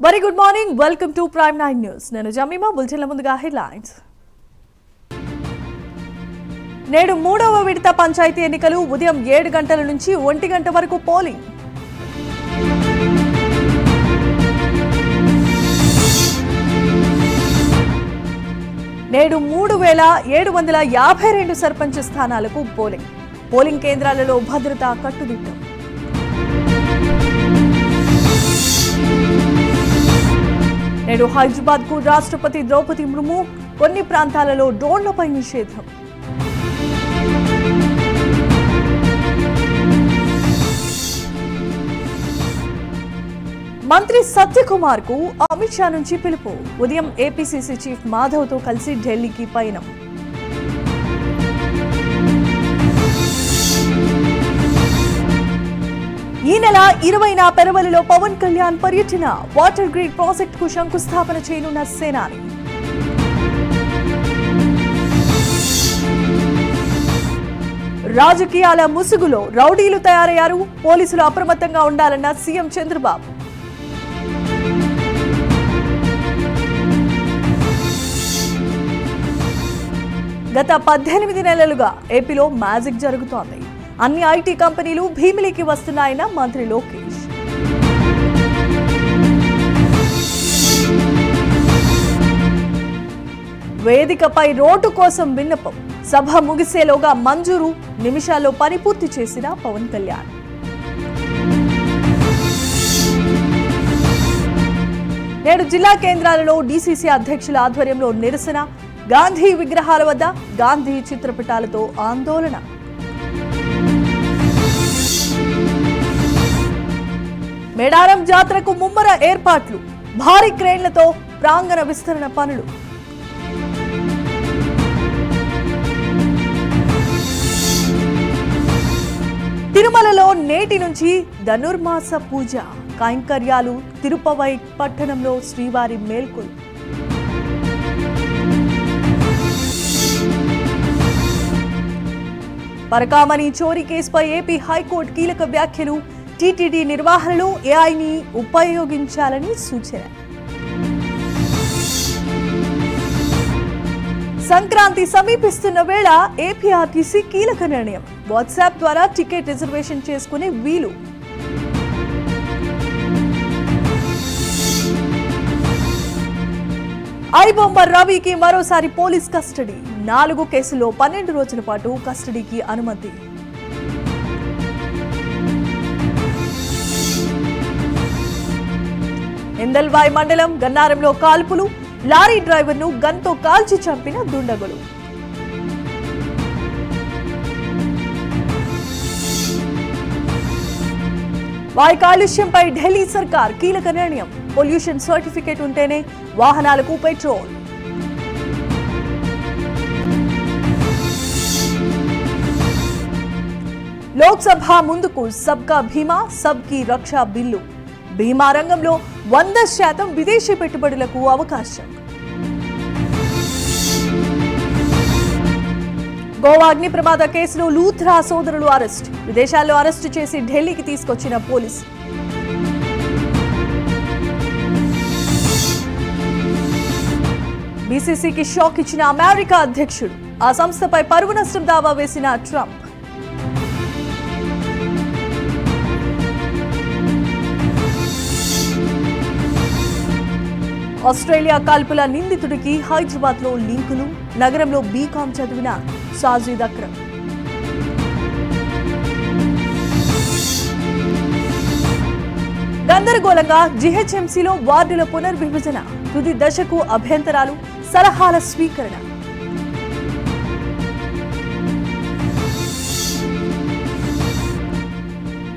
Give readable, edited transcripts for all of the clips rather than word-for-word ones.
Very good morning. Welcome to Prime 9 News. నేను Jemimah బులెటిన్ల ముందుగా headlines. నేడు మూడవ విడత పంచాయతీ ఎన్నికలు ఉదయం 7 గంటల నుంచి 1 గంట వరకు పోలింగ్. నేడు 3752 సర్పంచ్ స్థానాలకు పోలింగ్ కేంద్రాలలో భద్రత కట్టుదిట్టం. నేడు హైదరాబాద్ కు రాష్ట్రపతి ద్రౌపది ముర్ము, కొన్ని ప్రాంతాలలో డ్రోన్లపై నిషేధం. మంత్రి సత్యకుమార్ కు అమిత్ షా నుంచి పిలుపు. ఉదయం ఏపీసీసీ చీఫ్ మాధవ్ తో కలిసి ఢిల్లీకి పయనం. ఈ నెల 20న పెరవలిలో పవన్ కళ్యాణ్ పర్యటన. వాటర్ గ్రిడ్ ప్రాజెక్ట్ కు శంకుస్థాపన చేయనున్న సేనాని. రాజకీయాల ముసుగులో రౌడీలు తయారయ్యారు, పోలీసులు అప్రమత్తంగా ఉండాలన్న సీఎం చంద్రబాబు. గత 18 నెలలుగా ఏపీలో మ్యాజిక్ జరుగుతోంది. అన్ని ఐటీ కంపెనీలు భీమిలికి వస్తున్నాయన్న మంత్రి లోకేష్. వేదికపై రోడ్డు కోసం విన్నపం. సభ ముగిసేలోగా మంజూరు, నిమిషాల్లో పని పూర్తి చేసిన పవన్ కళ్యాణ్. నేడు జిల్లా కేంద్రాలలో డీసీసీ అధ్యక్షుల ఆధ్వర్యంలో నిరసన. గాంధీ విగ్రహాల వద్ద గాంధీ చిత్రపటాలతో ఆందోళన. మేడారం జాతరకు ముమ్మర ఏర్పాట్లు. భారీ క్రేన్లతో ప్రాంగణ విస్తరణ పనులు. తిరుమలలో నేటి నుంచి ధనుర్మాస పూజ కైంకర్యాలు. తిరుపవై పట్టణంలో శ్రీవారి మేల్కొలు. పరకామణి చోరీ కేసుపై ఏపీ హైకోర్టు కీలక వ్యాఖ్యలు. టీటీడీ నిర్వహణలో ఏఐని ఉపయోగించాలని సూచన. సంక్రాంతి సమీపిస్తున్న వేళ ఏపీఆర్టీసీ కీలక నిర్ణయం. వాట్సాప్ ద్వారా టికెట్ రిజర్వేషన్ చేసుకునే వీలు. ఐబొమ్మ రవికి మరోసారి పోలీస్ కస్టడీ. 4 కేసుల్లో 12 రోజుల పాటు కస్టడీకి అనుమతి. ఇందల్వాయి మండలం గన్నారంలో కాల్పులు. లారీ డ్రైవర్ను గన్తో కాల్చి చంపిన దుండగులు. వాయు కాలుష్యంపై ఢిల్లీ సర్కార్ కీలక నిర్ణయం. పొల్యూషన్ సర్టిఫికేట్ ఉంటేనే వాహనాలకు పెట్రోల్. లోక్సభ ముందుకు సబ్కా భీమా సబ్కీ రక్షా బిల్లు. బీమా రంగంలో 100% విదేశీ పెట్టుబడులకు అవకాశం. గోవా అగ్ని ప్రమాద కేసులో లూథ్రా సోదరులు అరెస్ట్. విదేశాల్లో అరెస్టు చేసి ఢిల్లీకి తీసుకొచ్చిన పోలీసు. బీసీసీకి షాక్ ఇచ్చిన అమెరికా అధ్యక్షుడు. ఆ సంస్థపై పరువు నష్టం దావా వేసిన ట్రంప్. ఆస్ట్రేలియా కాల్పుల నిందితుడికి హైదరాబాద్ లో లింకులు. నగరంలో బీకాం చదివిన సాజిద్ అక్రమ్. గందరగోళంగా జీహెచ్ఎంసీలో వార్డుల పునర్విభజన. తుది దశకు అభ్యంతరాలు, సలహాల స్వీకరణ.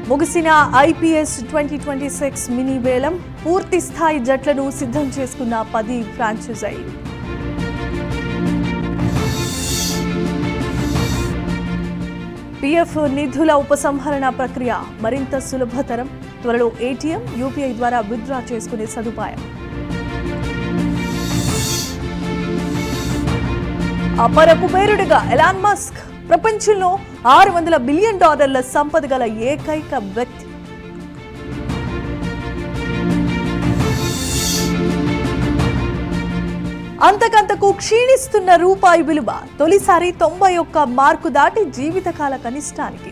ముగిసిన ఐపీఎస్ 2026 మినీ వేలం. పూర్తి స్థాయి జట్లను సిద్ధం చేసుకున్న 10 ఫ్రాంచైజీలు. పీఎఫ్ నిధుల ఉపసంహరణ ప్రక్రియ మరింత సులభతరం. త్వరలో ఏటీఎం, యూపీఐ ద్వారా విత్డ్రా చేసుకునే సదుపాయం. అపరపు పేరుడిగా ఎలాన్ మస్క్. ప్రపంచంలో $600 బిలియన్ సంపద గల ఏకైక వ్యక్తి. అంతకంతకు క్షీణిస్తున్న రూపాయి విలువ తొలిసారి 91 మార్కు దాటి జీవితకాల కనిష్టానికి.